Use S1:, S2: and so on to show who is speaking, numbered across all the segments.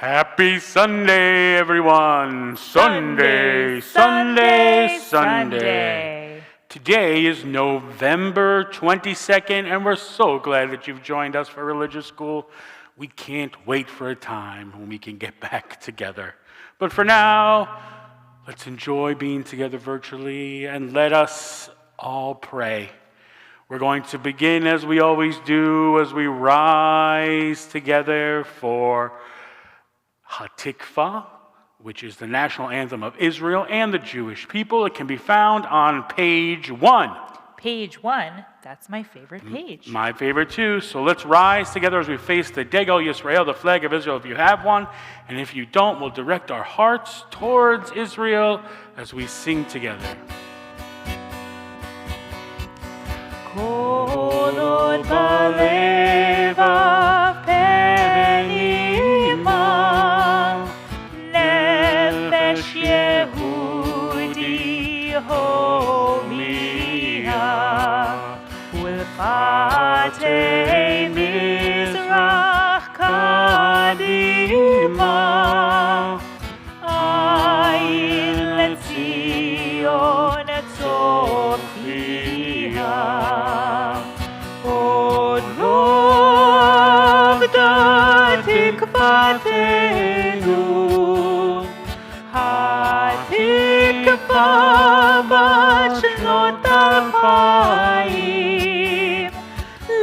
S1: Happy Sunday, everyone! Sunday. Today is November 22nd, and we're so glad that you've joined us for religious school. We can't wait for a time when we can get back together. But for now, let's enjoy being together virtually, and let us all pray. We're going to begin as we always do, as we rise together for Hatikvah, which is the national anthem of Israel and the Jewish people. It can be found on page 1.
S2: Page 1, that's my favorite page.
S1: My favorite too. So let's rise together as we face the Degel Yisrael, the flag of Israel, if you have one. And if you don't, we'll direct our hearts towards Israel as we sing together.
S2: Kol od balevav penima, nefesh Yehudi homiya, ulfatei mizrach kadima, ayin letzion tzofia. Od nogda tikvatenu, hatikva bat shnot alpayim,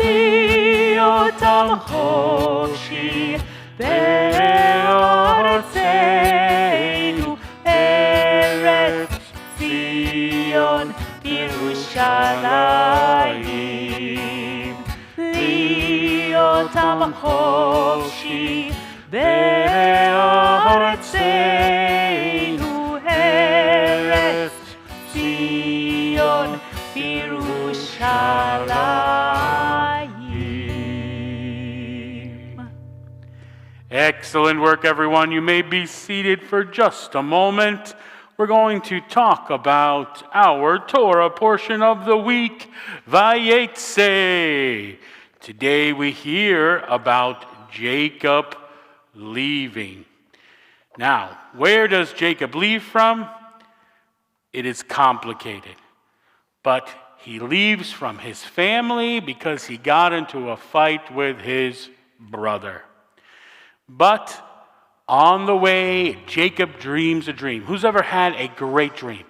S2: liot am chofshi be'artzenu, Eretz Zion Yerushalayim, liot am chofshi be'artzenu, Eretz Zion Yerushalayim.
S1: Excellent work, everyone. You may be seated for just a moment. We're going to talk about our Torah portion of the week, Vayetze. Today we hear about Jacob leaving. Now, where does Jacob leave from? It is complicated. But he leaves from his family because he got into a fight with his brother. But on the way, Jacob dreams a dream. Who's ever had a great dream?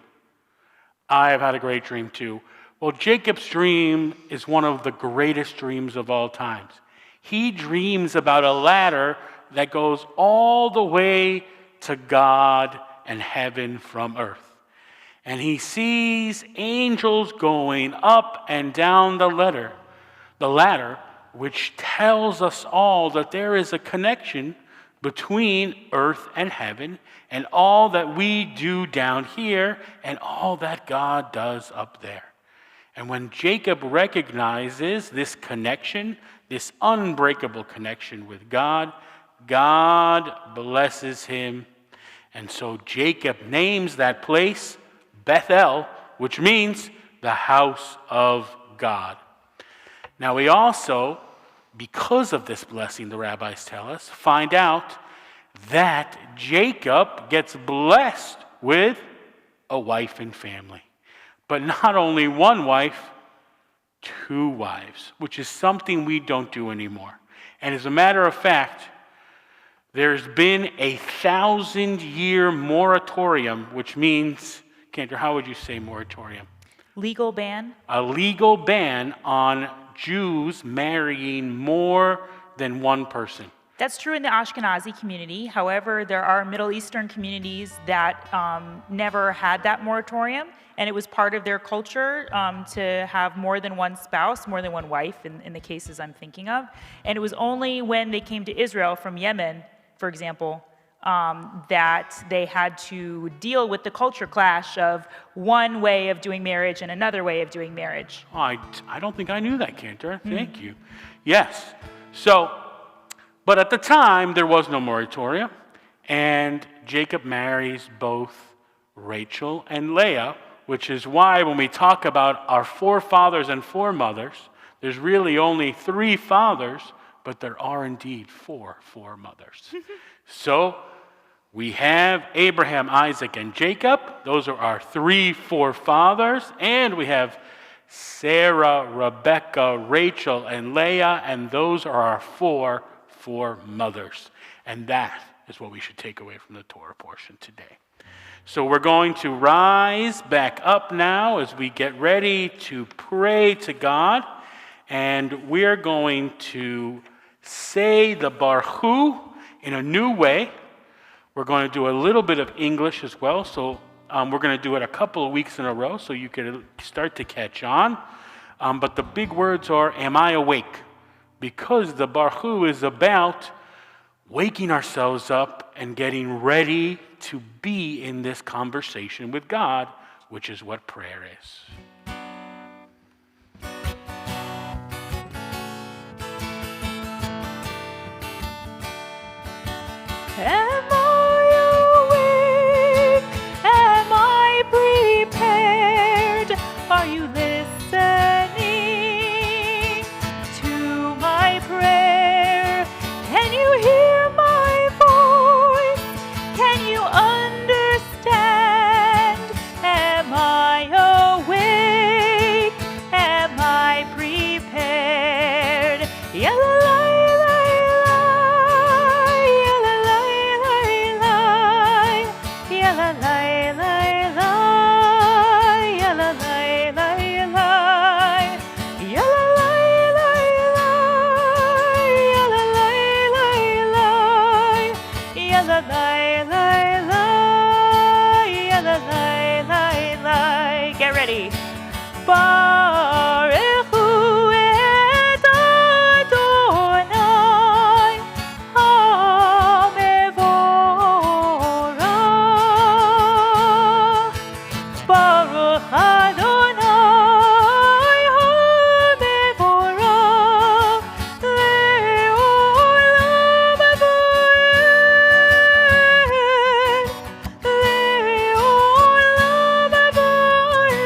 S1: I have had a great dream too. Well, Jacob's dream is one of the greatest dreams of all times. He dreams about a ladder that goes all the way to God and heaven from earth. And he sees angels going up and down the ladder, which tells us all that there is a connection between earth and heaven, and all that we do down here, and all that God does up there. And when Jacob recognizes this connection, this unbreakable connection with God, God blesses him. And so Jacob names that place Bethel, which means the house of God. Now we also, because of this blessing, the rabbis tell us, find out that Jacob gets blessed with a wife and family. But not only one wife, 2 wives, which is something we don't do anymore. And as a matter of fact, there's been a 1,000-year moratorium, which means, Cantor, how would you say moratorium?
S2: Legal ban?
S1: A legal ban on Jews marrying more than one person.
S2: That's true in the Ashkenazi community. However, there are Middle Eastern communities that never had that moratorium, and it was part of their culture to have more than one spouse, more than one wife, in the cases I'm thinking of. And it was only when they came to Israel from Yemen, for example, that they had to deal with the culture clash of one way of doing marriage and another way of doing marriage.
S1: Oh, I don't think I knew that, Cantor. Thank you. Yes. So, but at the time, there was no moratorium, and Jacob marries both Rachel and Leah, which is why when we talk about our 4 fathers and 4 mothers, there's really only 3 fathers, but there are indeed four mothers. So we have Abraham, Isaac, and Jacob. Those are our 3 forefathers. And we have Sarah, Rebecca, Rachel, and Leah, and those are our 4 mothers. And that is what we should take away from the Torah portion today. So we're going to rise back up now as we get ready to pray to God. And we're going to say the Baruch Hu in a new way. We're going to do a little bit of English as well. So we're going to do it a couple of weeks in a row so you can start to catch on. But the big words are, am I awake? Because the Baruch Hu is about waking ourselves up and getting ready to be in this conversation with God, which is what prayer is.
S2: Am I awake? Am I prepared? Are you listening to my prayer? Can you hear my voice? Can you understand? Am I awake? Am I prepared? Get ready. Baruch Hu et Adonai HaMevorach. Baruch Adonai HaMevorach le'olam va'ed. Le'olam va'ed.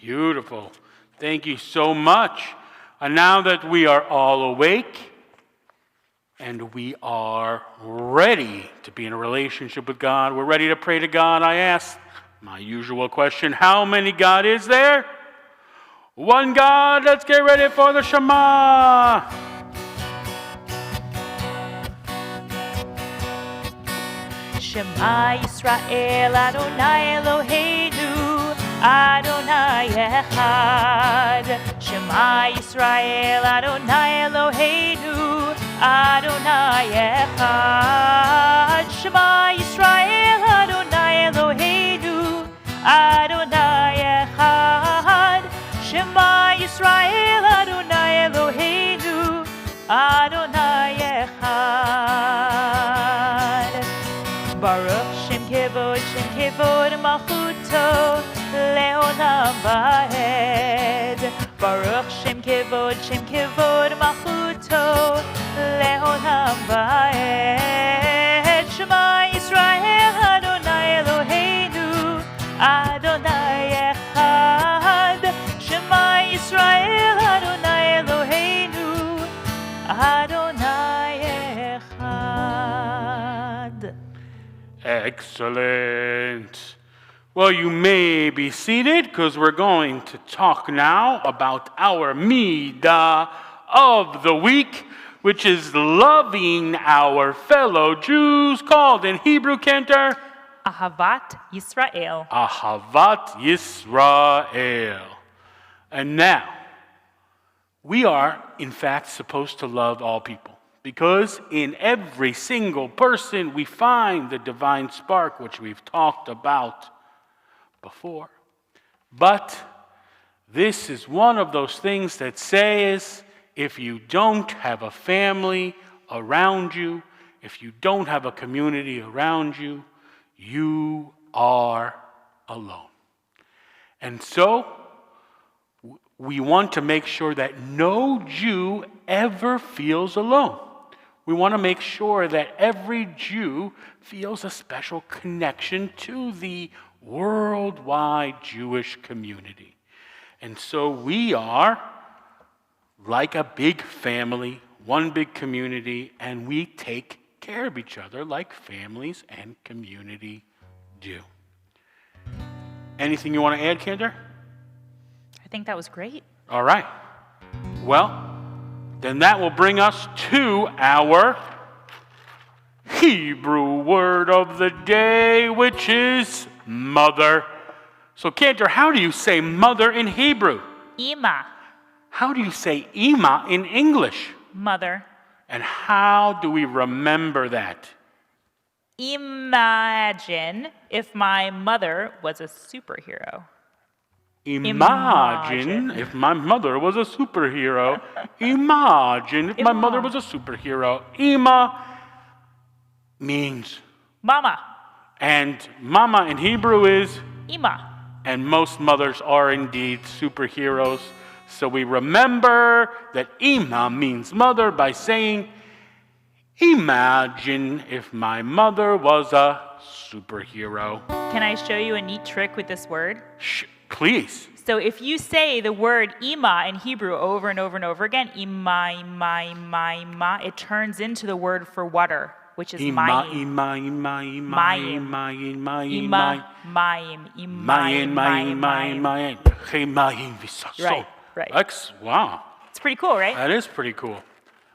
S1: Beautiful. Thank you so much. And now that we are all awake and we are ready to be in a relationship with God, we're ready to pray to God, I ask my usual question, how many God is there? One God. Let's get ready for the Shema.
S2: Shema Yisrael Adonai Eloheinu Adonai Echad. Shema Yisrael Adonai Eloheinu Adonai Echad. Shema Yisrael Adonai Eloheinu Adonai Echad. Shema Yisrael Adonai Eloheinu Adonai Echad. Baruch Shem Kevod Malchuto Leolam Va'ed. Baruch Shem Kevod Malchuto Leolam Va'ed. Shema Yisrael Adonai Eloheinu Adonai Echad. Shema Yisrael Adonai Eloheinu Adonai Echad.
S1: Excellent. Well, you may be seated because we're going to talk now about our Meda of the week, which is loving our fellow Jews, called in Hebrew, Cantor,
S2: Ahavat Yisrael.
S1: Ahavat Yisrael. And now, we are, in fact, supposed to love all people. Because in every single person we find the divine spark, which we've talked about before. But this is one of those things that says if you don't have a family around you, if you don't have a community around you, you are alone. And so, we want to make sure that no Jew ever feels alone. We want to make sure that every Jew feels a special connection to the worldwide Jewish community. And so we are like a big family, one big community, and we take care of each other like families and community do. Anything you want to add, Cantor?
S2: I think that was great.
S1: All right. Well, then that will bring us to our Hebrew word of the day, which is mother. So, Cantor, how do you say mother in Hebrew?
S2: Ima,
S1: How do you say ima in English?
S2: mother.
S1: And how do we remember that?
S2: Imagine if my mother was a superhero.
S1: Imagine if my mother was a superhero. Imagine if my mother was a superhero. Ima means
S2: Mama,
S1: and mama in Hebrew is,
S2: Ima.
S1: and most mothers are indeed superheroes. So we remember that ima means mother by saying, imagine if my mother was a superhero.
S2: Can I show you a neat trick with this word?
S1: Please.
S2: So if you say the word ima in Hebrew over and over and over again, ima, ima, ima, ima, it turns into the word for water, which is
S1: Ima,
S2: mayim.
S1: ima, ima, ima,
S2: Mayim.
S1: ima, ima,
S2: Ima, mayim,
S1: Mayin, mayin, mayin, mayin. Hey, mayin, visaso.
S2: Right, right.
S1: Wow.
S2: It's pretty cool, right?
S1: That is pretty cool.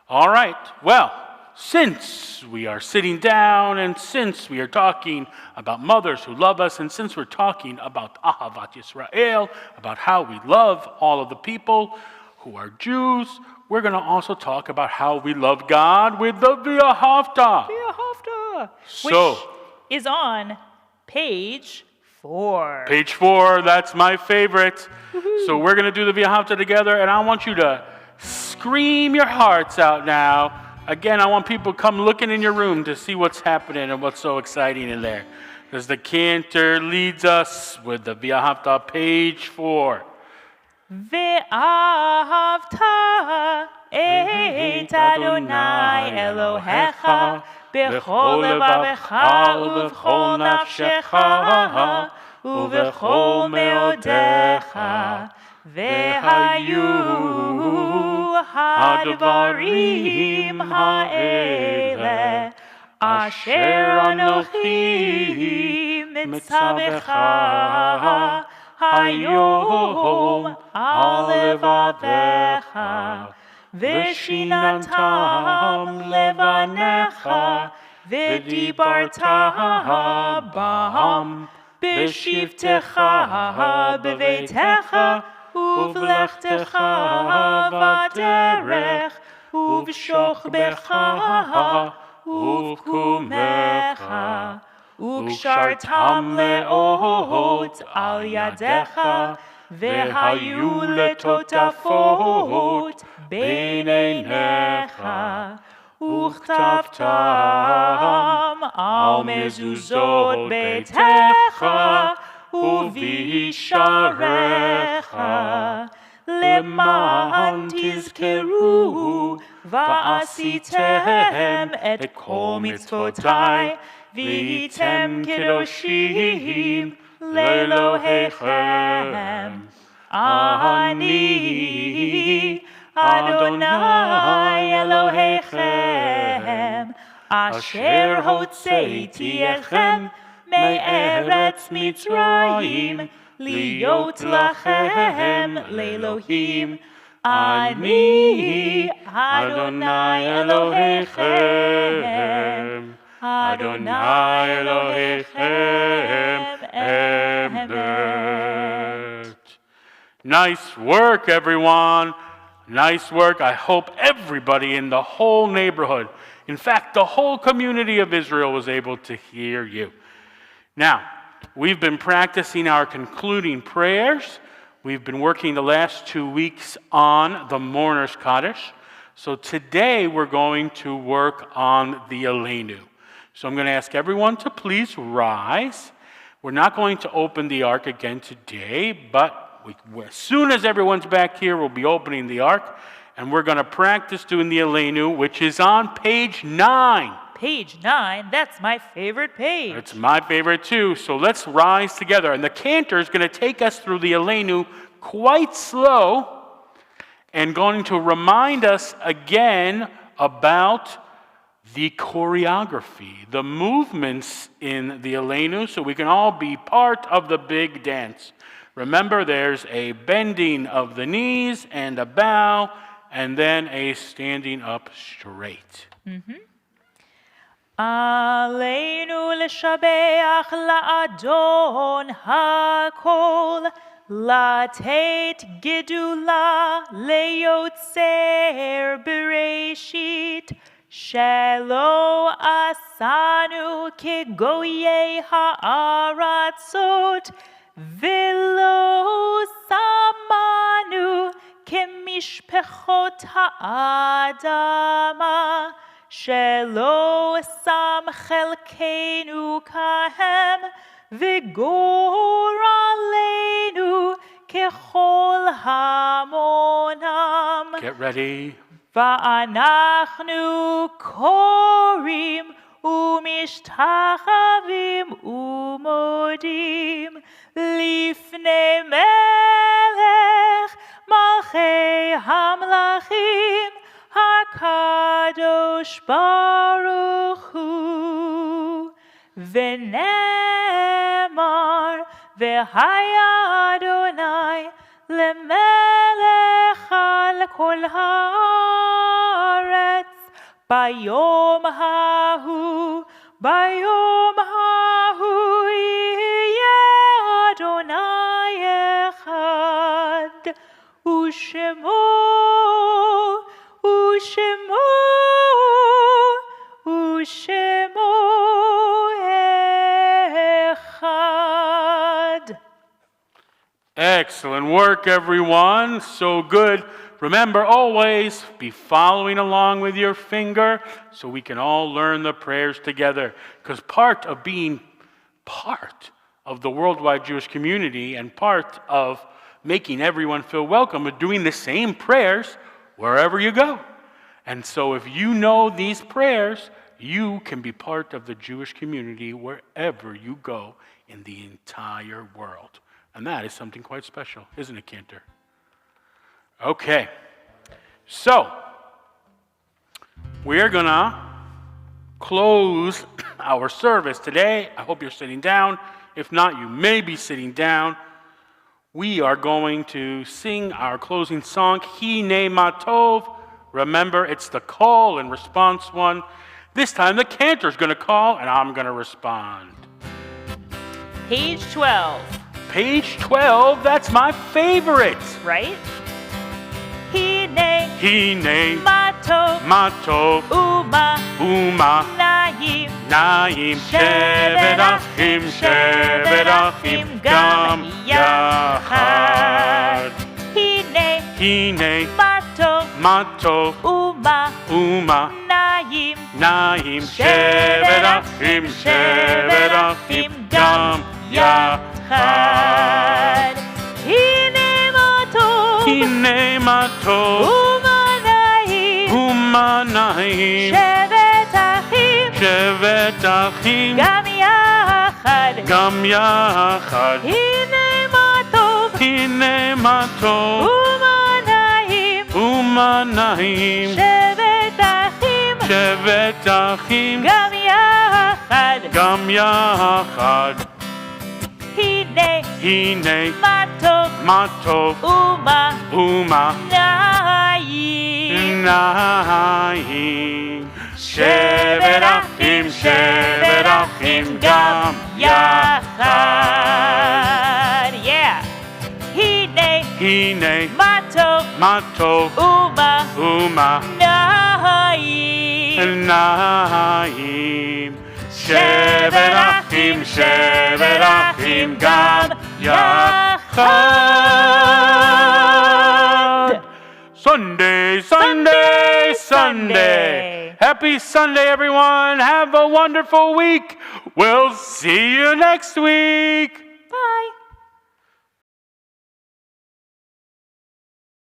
S1: All right. Well, since we are sitting down and since we are talking about mothers who love us and since we're talking about Ahavat Yisrael, about how we love all of the people who are Jews, we're going to also talk about how we love God with the V'ahavta.
S2: Which is on page 4.
S1: Page 4, that's my favorite. So we're going to do the V'ahavta together, and I want you to scream your hearts out now. Again, I want people to come looking in your room to see what's happening and what's so exciting in there. Because the Cantor leads us with the V'ahavta, page 4.
S2: Ve'ahavta et Adonai Elohecha b'chol levavecha u'b'chol nafshecha u'b'chol meodecha ve'hayu hadvarim ha'ele asher anochi mitzavecha Hayom alevavecha v'shinantam levanecha v'dibarta bam b'shivtecha b'veitecha uv'lechtecha v'derech uv'shochbecha uv'kumecha וקשרתם לאות על ידיך, והיו לטוטפות בין עיניך, וכתבתם על מזוזות ביתך ובישעריך, למען תזכרו ועשיתם את כל מצוותיי, והייתם קדושים לאלוהיכם. אני אדוני אלוהיכם, אשר הוצאתי אתכם מארץ מצרים, להיות לכם לאלוהים. אני אדוני אלוהיכם. Adonai Elohechem Emet. Nice work, everyone. Nice work. I hope everybody in the whole neighborhood, in fact, the whole community of Israel was able to hear you. Now, we've been practicing our concluding prayers.
S1: We've been working the last 2 weeks on the Mourner's Kaddish. So today we're going to work on the Elenu. So I'm going to ask everyone to please rise. We're not going to open the ark again today, but as soon as everyone's back here, we'll be opening the ark, and we're going to practice doing the Elenu, which is on page 9.
S2: Page 9, that's my favorite page.
S1: It's my favorite too, so let's rise together. And the Cantor is going to take us through the Elenu quite slow, and going to remind us again about the choreography, the movements in the Elenu, so we can all be part of the big dance. Remember, there's a bending of the knees and a bow, and then a standing up straight.
S2: Elenu l'shabeach la'adon hakol, לתת גדולה ליוצר בראשית, שלא עשנו כגויי הארצות, ולא שמנו כמשפחות האדמה, שלא שם חלקנו כהם, וגורלנו ככל המונם.
S1: Get ready.
S2: ואנחנו קוראים ומשתחווים ומודים לפני מלך מלכי המלכים הקדוש ברוך הוא. ונאמר והיה אדוני למלך על כל הארץ ביום ההוא יהיה אדוני אחד ושמו
S1: Excellent work, everyone. So good. Remember, always be following along with your finger so we can all learn the prayers together. Because part of being part of the worldwide Jewish community and part of making everyone feel welcome is doing the same prayers wherever you go. And so if you know these prayers, you can be part of the Jewish community wherever you go in the entire world. And that is something quite special, isn't it, Cantor? Okay. So, we're going to close our service today. I hope you're sitting down. If not, you may be sitting down. We are going to sing our closing song, Hine Matov. Remember, it's the call and response one. This time, the Cantor is going to call, and I'm going to respond.
S2: Page 12.
S1: Page 12, that's my favorite.
S2: Right? Hine
S1: Matov
S2: Uma Naim
S1: Shevet Achim Gam Yachad. Hine Matov Uma Naim Shevet Achim Gam Yachad. Hine matov umanaim shevet achim gam yachad. Hine matov umanaim shevet achim gam yachad. Hine matov uma naim shevet achim gam yachad.
S2: Yeah.
S1: Hine
S2: matov
S1: uma naim shevet achim gam yachad. Chad. Sunday, Sunday, Sunday. Happy Sunday, everyone. Have a wonderful week. We'll see you next week.
S2: Bye.